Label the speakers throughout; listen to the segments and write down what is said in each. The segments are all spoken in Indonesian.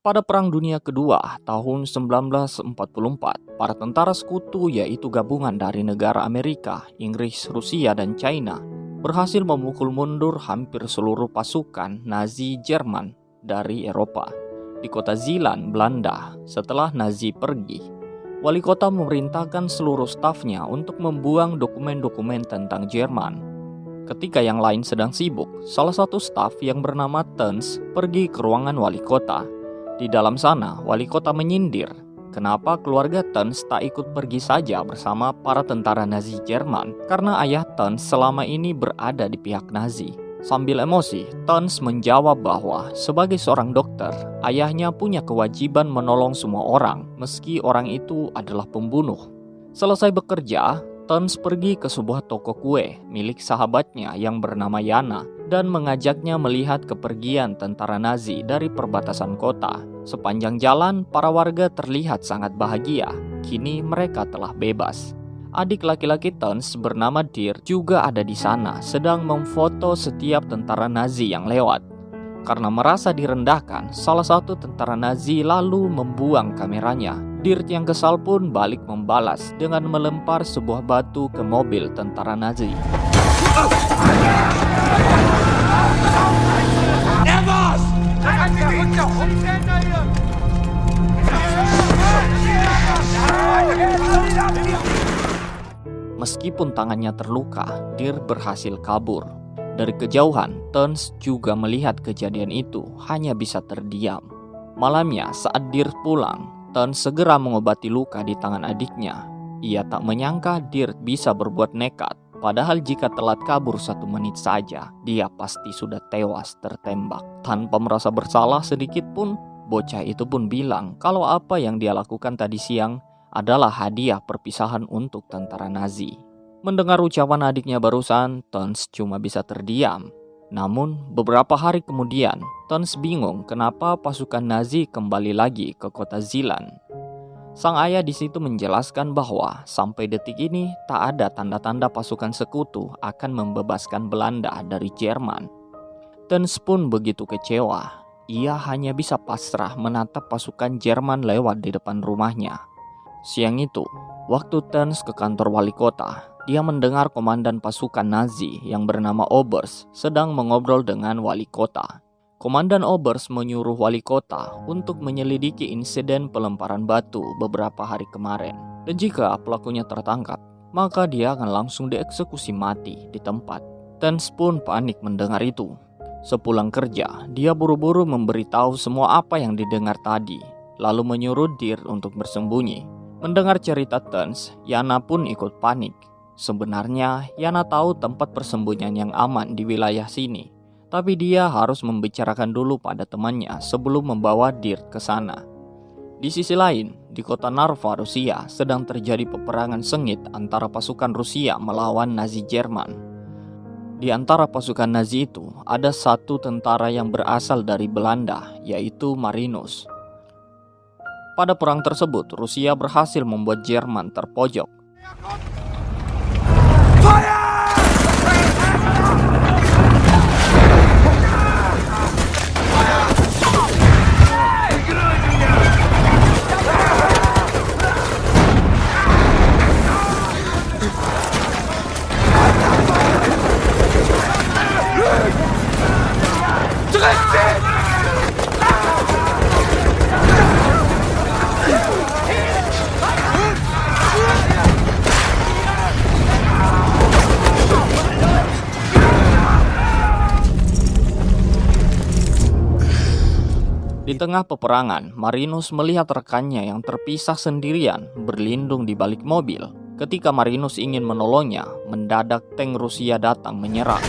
Speaker 1: Pada Perang Dunia Kedua tahun 1944, para tentara sekutu yaitu gabungan dari negara Amerika, Inggris, Rusia, dan China berhasil memukul mundur hampir seluruh pasukan Nazi Jerman dari Eropa. Di kota Zeeland, Belanda, setelah Nazi pergi, wali kota memerintahkan seluruh stafnya untuk membuang dokumen-dokumen tentang Jerman. Ketika yang lain sedang sibuk, salah satu staf yang bernama Tens pergi ke ruangan wali kota. Di dalam sana, wali kota menyindir kenapa keluarga Tens tak ikut pergi saja bersama para tentara Nazi Jerman karena ayah Tens selama ini berada di pihak Nazi. Sambil emosi, Tens menjawab bahwa sebagai seorang dokter, ayahnya punya kewajiban menolong semua orang meski orang itu adalah pembunuh. Selesai bekerja, Tens pergi ke sebuah toko kue milik sahabatnya yang bernama Yana dan mengajaknya melihat kepergian tentara Nazi dari perbatasan kota. Sepanjang jalan, para warga terlihat sangat bahagia. Kini mereka telah bebas. Adik laki-laki Tens bernama Dirk juga ada di sana, sedang memfoto setiap tentara Nazi yang lewat. Karena merasa direndahkan, salah satu tentara Nazi lalu membuang kameranya. Dirk yang kesal pun balik membalas dengan melempar sebuah batu ke mobil tentara Nazi. Meskipun tangannya terluka, Dirk berhasil kabur. Dari kejauhan, Tens juga melihat kejadian itu, hanya bisa terdiam. Malamnya saat Dirk pulang, Tens segera mengobati luka di tangan adiknya. Ia tak menyangka Dirk bisa berbuat nekat, padahal jika telat kabur 1 menit saja, dia pasti sudah tewas tertembak. Tanpa merasa bersalah sedikit pun, bocah itu pun bilang kalau apa yang dia lakukan tadi siang adalah hadiah perpisahan untuk tentara Nazi. Mendengar ucapan adiknya barusan, Tens cuma bisa terdiam. Namun, beberapa hari kemudian, Tens bingung kenapa pasukan Nazi kembali lagi ke kota Zeeland. Sang ayah di situ menjelaskan bahwa sampai detik ini tak ada tanda-tanda pasukan sekutu akan membebaskan Belanda dari Jerman. Tens pun begitu kecewa. Ia hanya bisa pasrah menatap pasukan Jerman lewat di depan rumahnya. Siang itu, waktu Tens ke kantor wali kota, dia mendengar komandan pasukan Nazi yang bernama Oberst sedang mengobrol dengan wali kota. Komandan Oberst menyuruh wali kota untuk menyelidiki insiden pelemparan batu beberapa hari kemarin. Dan jika pelakunya tertangkap, maka dia akan langsung dieksekusi mati di tempat. Tens pun panik mendengar itu. Sepulang kerja, dia buru-buru memberitahu semua apa yang didengar tadi, lalu menyuruh Dirk untuk bersembunyi. Mendengar cerita Tens, Yana pun ikut panik. Sebenarnya, Yana tahu tempat persembunyian yang aman di wilayah sini, tapi dia harus membicarakan dulu pada temannya sebelum membawa Dirk ke sana. Di sisi lain, di kota Narva, Rusia, sedang terjadi peperangan sengit antara pasukan Rusia melawan Nazi Jerman. Di antara pasukan Nazi itu, ada satu tentara yang berasal dari Belanda, yaitu Marinus. Pada perang tersebut, Rusia berhasil membuat Jerman terpojok. Di tengah peperangan, Marinus melihat rekannya yang terpisah sendirian berlindung di balik mobil. Ketika Marinus ingin menolongnya, mendadak tank Rusia datang menyerang.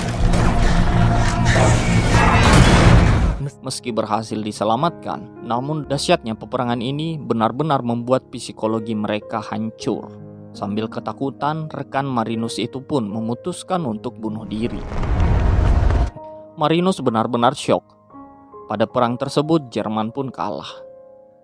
Speaker 1: Meski berhasil diselamatkan, namun dahsyatnya peperangan ini benar-benar membuat psikologi mereka hancur. Sambil ketakutan, rekan Marinus itu pun memutuskan untuk bunuh diri. Marinus benar-benar syok. Pada perang tersebut, Jerman pun kalah.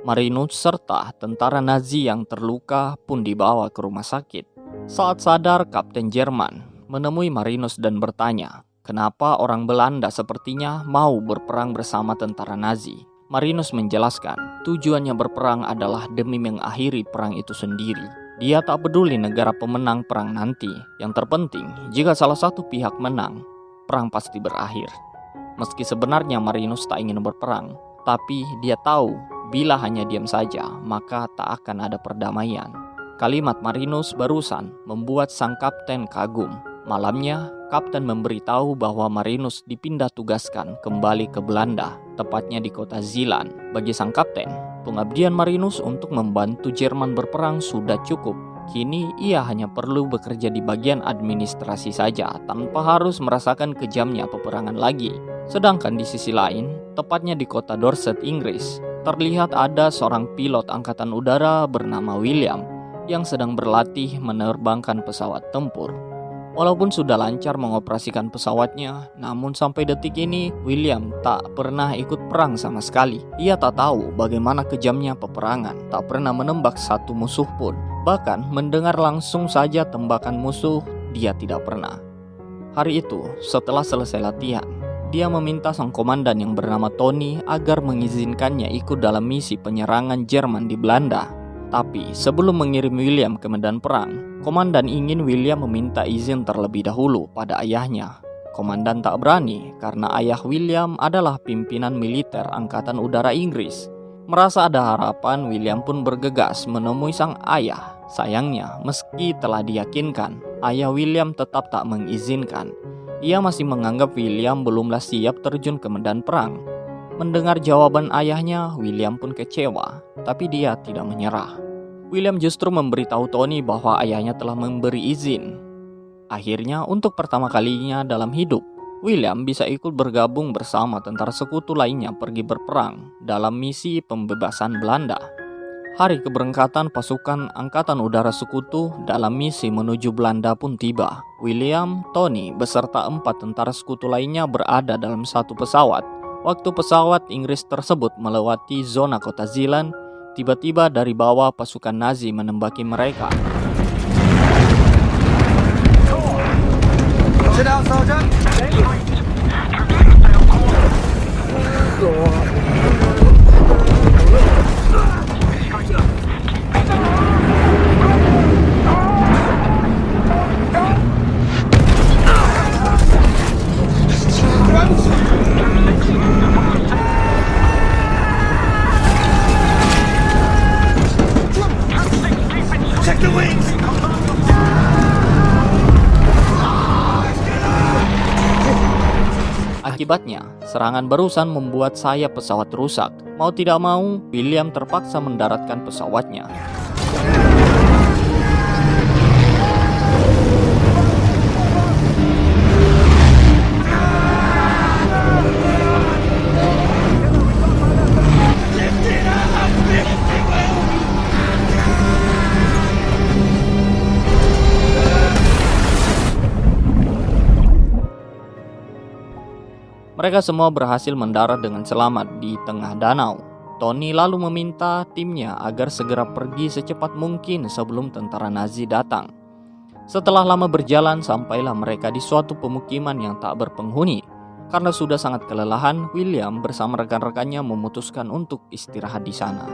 Speaker 1: Marinus serta tentara Nazi yang terluka pun dibawa ke rumah sakit. Saat sadar, Kapten Jerman menemui Marinus dan bertanya, kenapa orang Belanda sepertinya mau berperang bersama tentara Nazi. Marinus menjelaskan tujuannya berperang adalah demi mengakhiri perang itu sendiri. Dia tak peduli negara pemenang perang nanti. Yang terpenting, jika salah satu pihak menang, perang pasti berakhir. Meski sebenarnya Marinus tak ingin berperang, tapi dia tahu bila hanya diam saja, maka tak akan ada perdamaian. Kalimat Marinus barusan membuat sang kapten kagum. Malamnya, kapten memberitahu bahwa Marinus dipindah tugaskan kembali ke Belanda, tepatnya di kota Zeeland. Bagi sang kapten, pengabdian Marinus untuk membantu Jerman berperang sudah cukup. Kini ia hanya perlu bekerja di bagian administrasi saja tanpa harus merasakan kejamnya peperangan lagi. Sedangkan di sisi lain, tepatnya di kota Dorset, Inggris, terlihat ada seorang pilot angkatan udara bernama William yang sedang berlatih menerbangkan pesawat tempur. Walaupun sudah lancar mengoperasikan pesawatnya, namun sampai detik ini William tak pernah ikut perang sama sekali. Ia tak tahu bagaimana kejamnya peperangan, tak pernah menembak satu musuh pun. Bahkan mendengar langsung saja tembakan musuh, dia tidak pernah. Hari itu, setelah selesai latihan, dia meminta sang komandan yang bernama Tony agar mengizinkannya ikut dalam misi penyerangan Jerman di Belanda. Tapi sebelum mengirim William ke medan perang, komandan ingin William meminta izin terlebih dahulu pada ayahnya. Komandan tak berani karena ayah William adalah pimpinan militer Angkatan Udara Inggris. Merasa ada harapan, William pun bergegas menemui sang ayah. Sayangnya, meski telah diyakinkan, ayah William tetap tak mengizinkan. Ia masih menganggap William belumlah siap terjun ke medan perang. Mendengar jawaban ayahnya, William pun kecewa, tapi dia tidak menyerah. William justru memberitahu Tony bahwa ayahnya telah memberi izin. Akhirnya, untuk pertama kalinya dalam hidup, William bisa ikut bergabung bersama tentara sekutu lainnya pergi berperang dalam misi pembebasan Belanda. Hari keberangkatan pasukan Angkatan Udara Sekutu dalam misi menuju Belanda pun tiba. William, Tony, beserta 4 tentara sekutu lainnya berada dalam satu pesawat. Waktu pesawat Inggris tersebut melewati zona kota Zeeland, tiba-tiba dari bawah pasukan Nazi menembaki mereka. Akibatnya, serangan barusan membuat sayap pesawat rusak. Mau tidak mau, William terpaksa mendaratkan pesawatnya. Mereka semua berhasil mendarat dengan selamat di tengah danau. Tony lalu meminta timnya agar segera pergi secepat mungkin sebelum tentara Nazi datang. Setelah lama berjalan, sampailah mereka di suatu pemukiman yang tak berpenghuni. Karena sudah sangat kelelahan, William bersama rekan-rekannya memutuskan untuk istirahat di sana.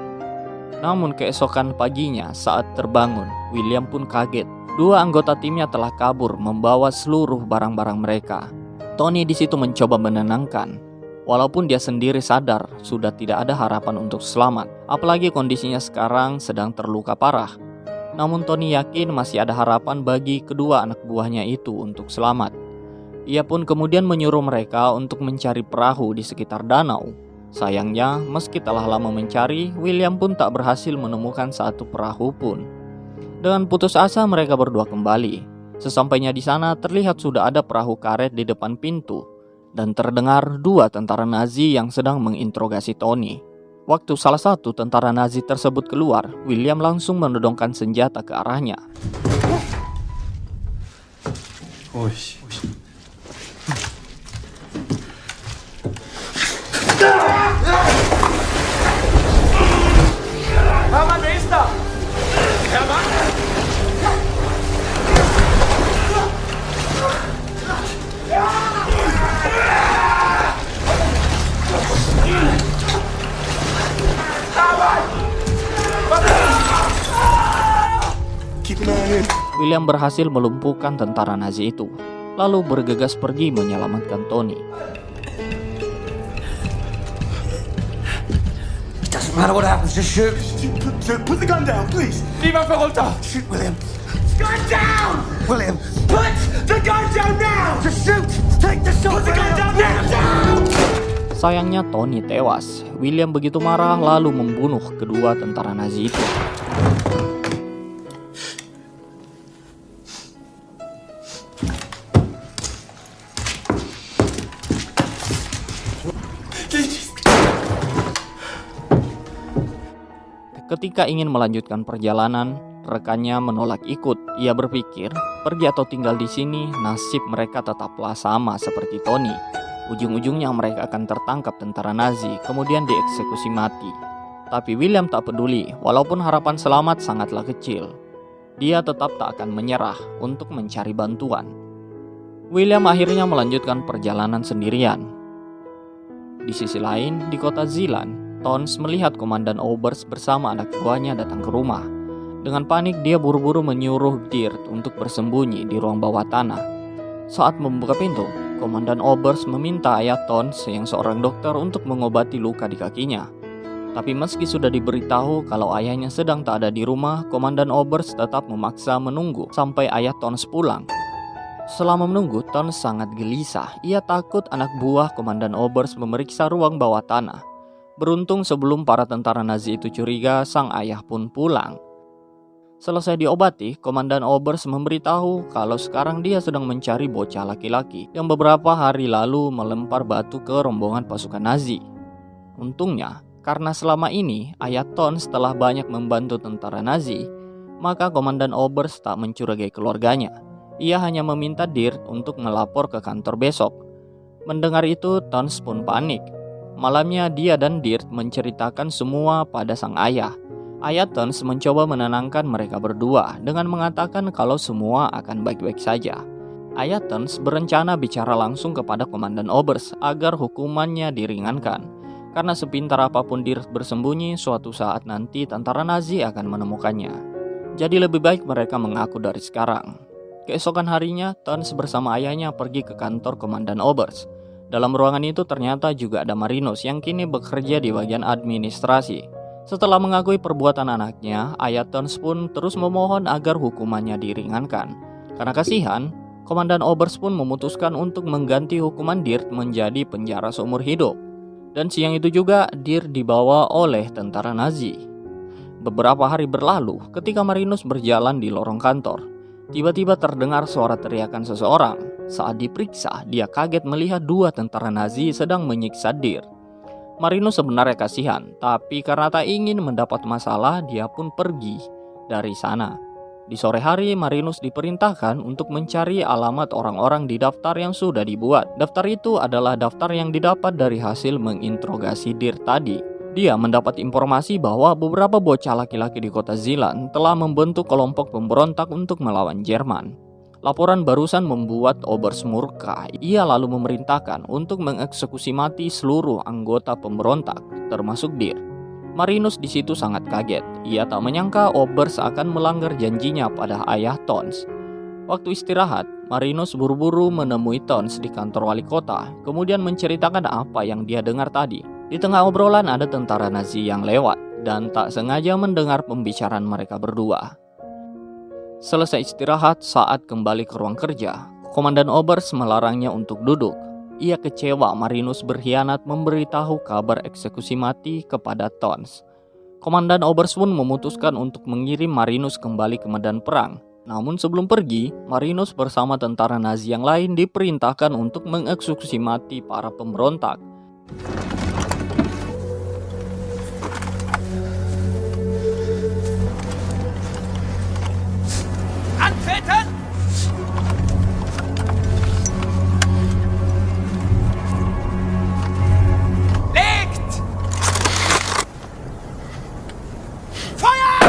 Speaker 1: Namun keesokan paginya saat terbangun, William pun kaget. 2 anggota timnya telah kabur membawa seluruh barang-barang mereka. Tony di situ mencoba menenangkan. Walaupun dia sendiri sadar sudah tidak ada harapan untuk selamat, apalagi kondisinya sekarang sedang terluka parah. Namun Tony yakin masih ada harapan bagi kedua anak buahnya itu untuk selamat. Ia pun kemudian menyuruh mereka untuk mencari perahu di sekitar danau. Sayangnya, meski telah lama mencari, William pun tak berhasil menemukan satu perahu pun. Dengan putus asa mereka berdua kembali. Sesampainya di sana terlihat sudah ada perahu karet di depan pintu dan terdengar 2 tentara Nazi yang sedang menginterogasi Tony. Waktu salah satu tentara Nazi tersebut keluar, William langsung menodongkan senjata ke arahnya. William berhasil melumpuhkan tentara Nazi itu, lalu bergegas pergi menyelamatkan Tony.
Speaker 2: It doesn't matter what happens, just shoot.
Speaker 3: Put the gun down, please.
Speaker 2: Viva Peralta!
Speaker 3: Shoot, William.
Speaker 2: Gun down!
Speaker 3: William.
Speaker 2: Put the gun down now!
Speaker 3: Just shoot. Take the shot.
Speaker 2: Put the gun down now!
Speaker 1: Sayangnya Tony tewas. William begitu marah lalu membunuh kedua tentara Nazi itu. Ketika ingin melanjutkan perjalanan, rekannya menolak ikut. Ia berpikir, pergi atau tinggal di sini, nasib mereka tetaplah sama seperti Tony. Ujung-ujungnya mereka akan tertangkap tentara Nazi, kemudian dieksekusi mati. Tapi William tak peduli, walaupun harapan selamat sangatlah kecil. Dia tetap tak akan menyerah untuk mencari bantuan. William akhirnya melanjutkan perjalanan sendirian. Di sisi lain, di kota Zeeland, Tons melihat Komandan Oberst bersama anak buahnya datang ke rumah. Dengan panik, dia buru-buru menyuruh Dirk untuk bersembunyi di ruang bawah tanah. Saat membuka pintu, Komandan Oberst meminta ayah Tons yang seorang dokter untuk mengobati luka di kakinya. Tapi meski sudah diberitahu kalau ayahnya sedang tak ada di rumah, Komandan Oberst tetap memaksa menunggu sampai ayah Tons pulang. Selama menunggu, Tons sangat gelisah. Ia takut anak buah Komandan Oberst memeriksa ruang bawah tanah. Beruntung sebelum para tentara Nazi itu curiga, sang ayah pun pulang. Selesai diobati, Komandan Oberst memberitahu kalau sekarang dia sedang mencari bocah laki-laki yang beberapa hari lalu melempar batu ke rombongan pasukan Nazi. Untungnya, karena selama ini ayah Tons telah banyak membantu tentara Nazi, maka Komandan Oberst tak mencurigai keluarganya. Ia hanya meminta Dirk untuk melapor ke kantor besok. Mendengar itu, Tons pun panik. Malamnya dia dan Dirk menceritakan semua pada sang ayah. Ayah Tons mencoba menenangkan mereka berdua dengan mengatakan kalau semua akan baik-baik saja. Ayah Tons berencana bicara langsung kepada Komandan Oberst agar hukumannya diringankan. Karena sepintar apapun Dirk bersembunyi, suatu saat nanti tentara Nazi akan menemukannya. Jadi lebih baik mereka mengaku dari sekarang. Keesokan harinya, Tons bersama ayahnya pergi ke kantor Komandan Oberst. Dalam ruangan itu ternyata juga ada Marinus yang kini bekerja di bagian administrasi. Setelah mengakui perbuatan anaknya, ayah Tons pun terus memohon agar hukumannya diringankan. Karena kasihan, Komandan Oberst pun memutuskan untuk mengganti hukuman Dirk menjadi penjara seumur hidup. Dan siang itu juga Dirk dibawa oleh tentara Nazi. Beberapa hari berlalu ketika Marinus berjalan di lorong kantor. Tiba-tiba terdengar suara teriakan seseorang. Saat diperiksa, dia kaget melihat dua tentara Nazi sedang menyiksa Dirk. Marinus sebenarnya kasihan, tapi karena tak ingin mendapat masalah, dia pun pergi dari sana. Di sore hari, Marinus diperintahkan untuk mencari alamat orang-orang di daftar yang sudah dibuat. Daftar itu adalah daftar yang didapat dari hasil menginterogasi Dirk tadi. Dia mendapat informasi bahwa beberapa bocah laki-laki di kota Zeeland telah membentuk kelompok pemberontak untuk melawan Jerman. Laporan barusan membuat Oberst murka. Ia lalu memerintahkan untuk mengeksekusi mati seluruh anggota pemberontak, termasuk Dirk. Marinus di situ sangat kaget. Ia tak menyangka Oberst akan melanggar janjinya pada ayah Tons. Waktu istirahat, Marinus buru-buru menemui Tons di kantor wali kota, kemudian menceritakan apa yang dia dengar tadi. Di tengah obrolan ada tentara Nazi yang lewat dan tak sengaja mendengar pembicaraan mereka berdua. Selesai istirahat, saat kembali ke ruang kerja, Komandan Oberst melarangnya untuk duduk. Ia kecewa Marinus berkhianat memberitahu kabar eksekusi mati kepada Tons. Komandan Oberst pun memutuskan untuk mengirim Marinus kembali ke medan perang. Namun sebelum pergi, Marinus bersama tentara Nazi yang lain diperintahkan untuk mengeksekusi mati para pemberontak.
Speaker 2: Antreten! Legt! Feuer!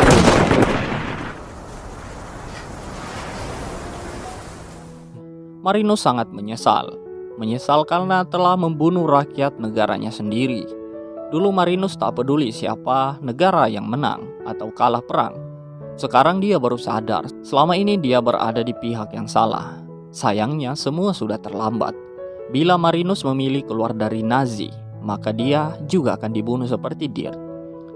Speaker 1: Marinus sangat menyesal karena telah membunuh rakyat negaranya sendiri. Dulu Marinus tak peduli siapa negara yang menang atau kalah perang. Sekarang dia baru sadar, selama ini dia berada di pihak yang salah. Sayangnya semua sudah terlambat. Bila Marinus memilih keluar dari Nazi, maka dia juga akan dibunuh seperti Dirk.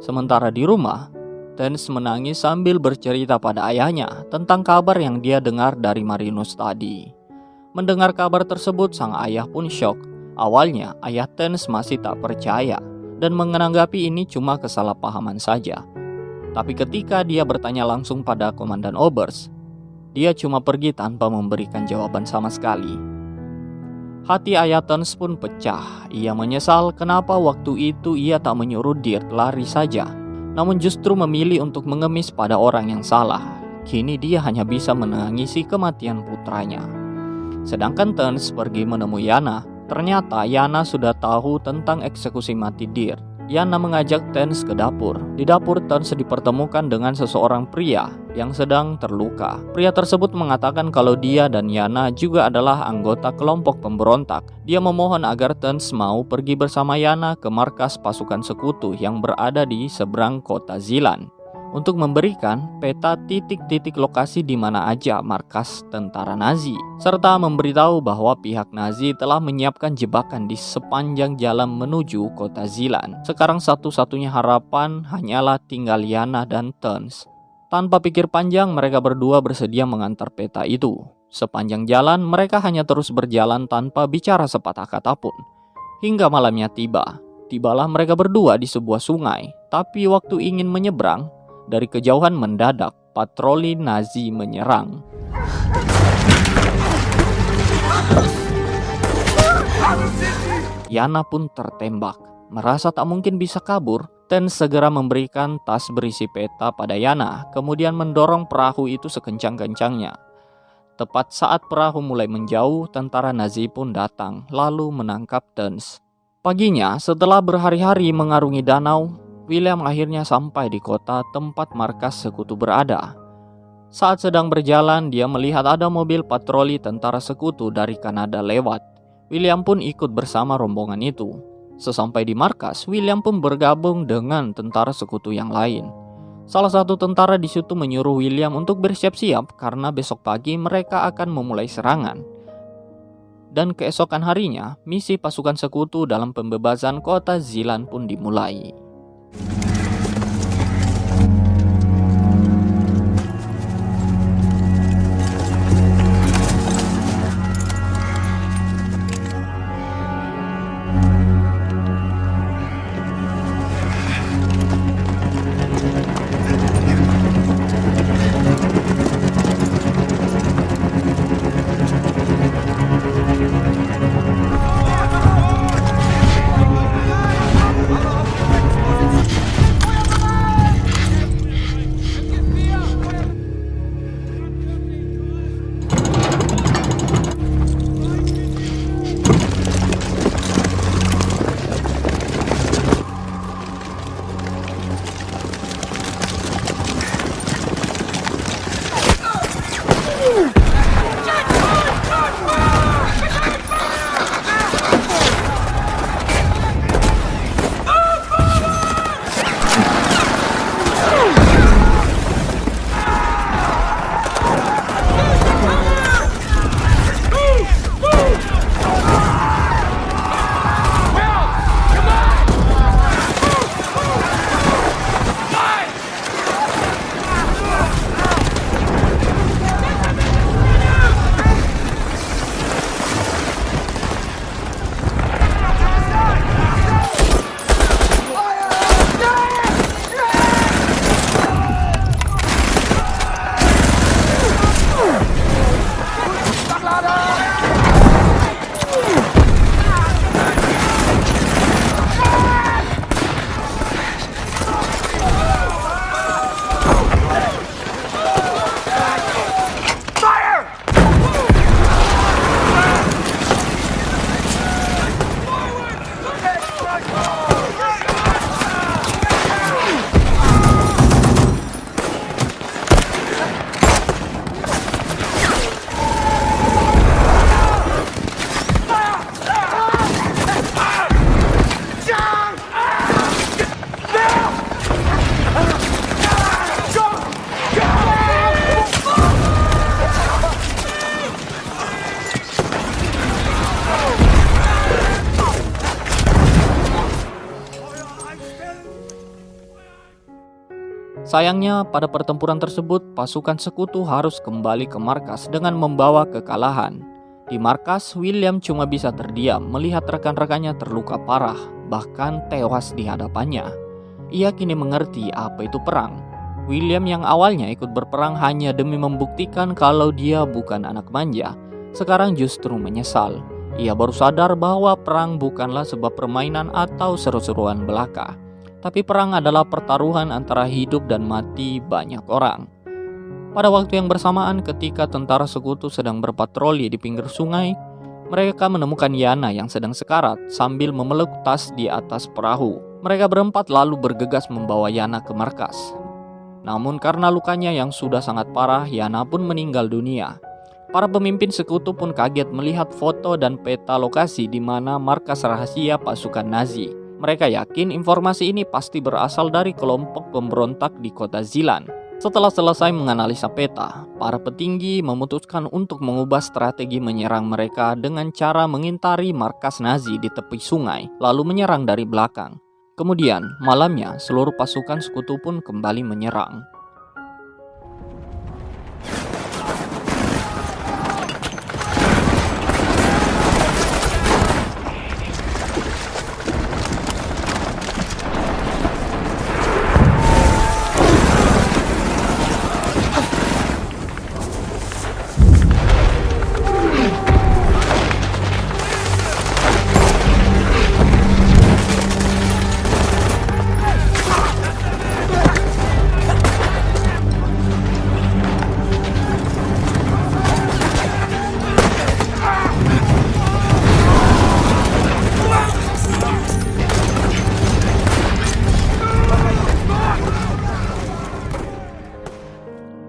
Speaker 1: Sementara di rumah, Tens menangis sambil bercerita pada ayahnya tentang kabar yang dia dengar dari Marinus tadi. Mendengar kabar tersebut, sang ayah pun syok. Awalnya, ayah Tens masih tak percaya dan menanggapi ini cuma kesalahpahaman saja. Tapi ketika dia bertanya langsung pada Komandan Oberst, dia cuma pergi tanpa memberikan jawaban sama sekali. Hati ayah Tens pun pecah. Ia menyesal kenapa waktu itu ia tak menyuruh Dirk lari saja, namun justru memilih untuk mengemis pada orang yang salah. Kini dia hanya bisa menangisi kematian putranya. Sedangkan Tens pergi menemui Yana. Ternyata Yana sudah tahu tentang eksekusi mati Dirk. Yana mengajak Tens ke dapur. Di dapur, Tens dipertemukan dengan seseorang pria yang sedang terluka. Pria tersebut mengatakan kalau dia dan Yana juga adalah anggota kelompok pemberontak. Dia memohon agar Tens mau pergi bersama Yana ke markas pasukan sekutu yang berada di seberang kota Zilan untuk memberikan peta titik-titik lokasi di mana aja markas tentara Nazi, serta memberitahu bahwa pihak Nazi telah menyiapkan jebakan di sepanjang jalan menuju kota Zilan. Sekarang satu-satunya harapan hanyalah tinggal Yana dan Tens. Tanpa pikir panjang, mereka berdua bersedia mengantar peta itu. Sepanjang jalan, mereka hanya terus berjalan tanpa bicara sepatah kata pun. Hingga malamnya tiba. Tibalah mereka berdua di sebuah sungai. Tapi waktu ingin menyeberang, dari kejauhan mendadak patroli Nazi menyerang. Yana pun tertembak. Merasa tak mungkin bisa kabur, Tens segera memberikan tas berisi peta pada Yana, kemudian mendorong perahu itu sekencang-kencangnya. Tepat saat perahu mulai menjauh, tentara Nazi pun datang, lalu menangkap Tens. Paginya, setelah berhari-hari mengarungi danau, William akhirnya sampai di kota tempat markas sekutu berada. Saat sedang berjalan, dia melihat ada mobil patroli tentara sekutu dari Kanada lewat. William pun ikut bersama rombongan itu. Sesampai di markas, William pun bergabung dengan tentara sekutu yang lain. Salah satu tentara di situ menyuruh William untuk bersiap-siap karena besok pagi mereka akan memulai serangan. Dan keesokan harinya, misi pasukan sekutu dalam pembebasan kota Zilan pun dimulai. Sayangnya, pada pertempuran tersebut, pasukan sekutu harus kembali ke markas dengan membawa kekalahan. Di markas, William cuma bisa terdiam melihat rekan-rekannya terluka parah, bahkan tewas di hadapannya. Ia kini mengerti apa itu perang. William yang awalnya ikut berperang hanya demi membuktikan kalau dia bukan anak manja, sekarang justru menyesal. Ia baru sadar bahwa perang bukanlah sebuah permainan atau seru-seruan belaka, tapi perang adalah pertaruhan antara hidup dan mati banyak orang. Pada waktu yang bersamaan ketika tentara sekutu sedang berpatroli di pinggir sungai, mereka menemukan Yana yang sedang sekarat sambil memeluk tas di atas perahu. Mereka berempat lalu bergegas membawa Yana ke markas. Namun karena lukanya yang sudah sangat parah, Yana pun meninggal dunia. Para pemimpin sekutu pun kaget melihat foto dan peta lokasi di mana markas rahasia pasukan Nazi. Mereka yakin informasi ini pasti berasal dari kelompok pemberontak di kota Zilan. Setelah selesai menganalisa peta, para petinggi memutuskan untuk mengubah strategi menyerang mereka dengan cara mengintari markas Nazi di tepi sungai, lalu menyerang dari belakang. Kemudian, malamnya seluruh pasukan sekutu pun kembali menyerang.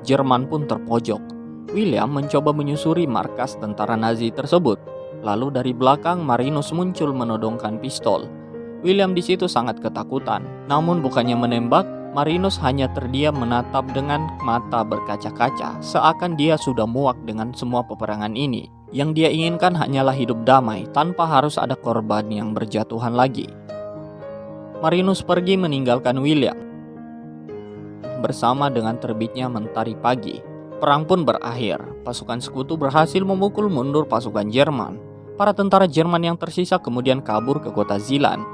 Speaker 1: Jerman pun terpojok. William mencoba menyusuri markas tentara Nazi tersebut. Lalu dari belakang Marinus muncul menodongkan pistol. William di situ sangat ketakutan. Namun bukannya menembak, Marinus hanya terdiam menatap dengan mata berkaca-kaca, seakan dia sudah muak dengan semua peperangan ini. Yang dia inginkan hanyalah hidup damai tanpa harus ada korban yang berjatuhan lagi. Marinus pergi meninggalkan William. Bersama dengan terbitnya mentari pagi, perang pun berakhir. Pasukan sekutu berhasil memukul mundur pasukan Jerman. Para tentara Jerman yang tersisa kemudian kabur ke kota Zilan.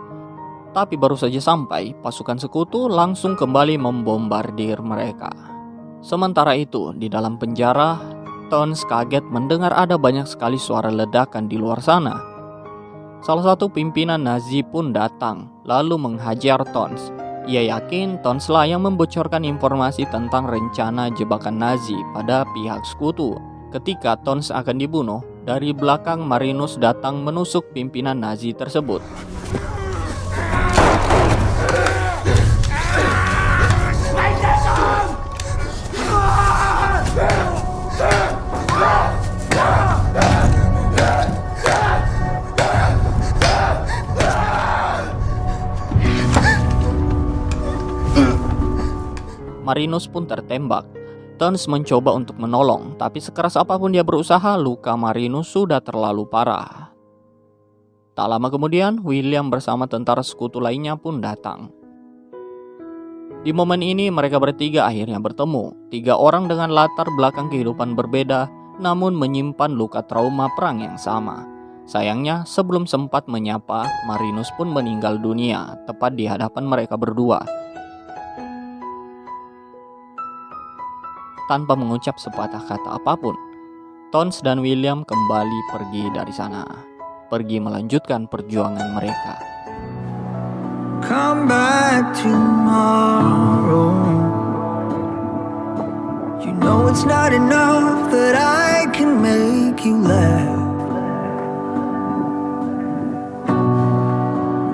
Speaker 1: Tapi baru saja sampai, pasukan sekutu langsung kembali membombardir mereka. Sementara itu, di dalam penjara, Tons kaget mendengar ada banyak sekali suara ledakan di luar sana. Salah satu pimpinan Nazi pun datang, lalu menghajar Tons. Ia yakin Tonslah yang membocorkan informasi tentang rencana jebakan Nazi pada pihak sekutu. Ketika Tons akan dibunuh, dari belakang Marinus datang menusuk pimpinan Nazi tersebut. Marinus pun tertembak. Tons mencoba untuk menolong, tapi sekeras apapun dia berusaha, luka Marinus sudah terlalu parah. Tak lama kemudian, William bersama tentara sekutu lainnya pun datang. Di momen ini mereka bertiga akhirnya bertemu. 3 orang dengan latar belakang kehidupan berbeda, namun menyimpan luka trauma perang yang sama. Sayangnya, sebelum sempat menyapa, Marinus pun meninggal dunia, tepat di hadapan mereka berdua. Tanpa mengucap sepatah kata apapun, Tons dan William kembali pergi dari sana, pergi melanjutkan perjuangan mereka.
Speaker 4: Come back tomorrow. You know it's not enough that I can make you laugh.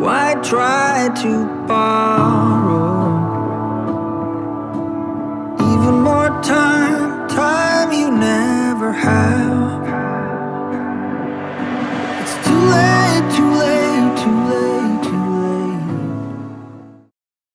Speaker 4: Why try to borrow?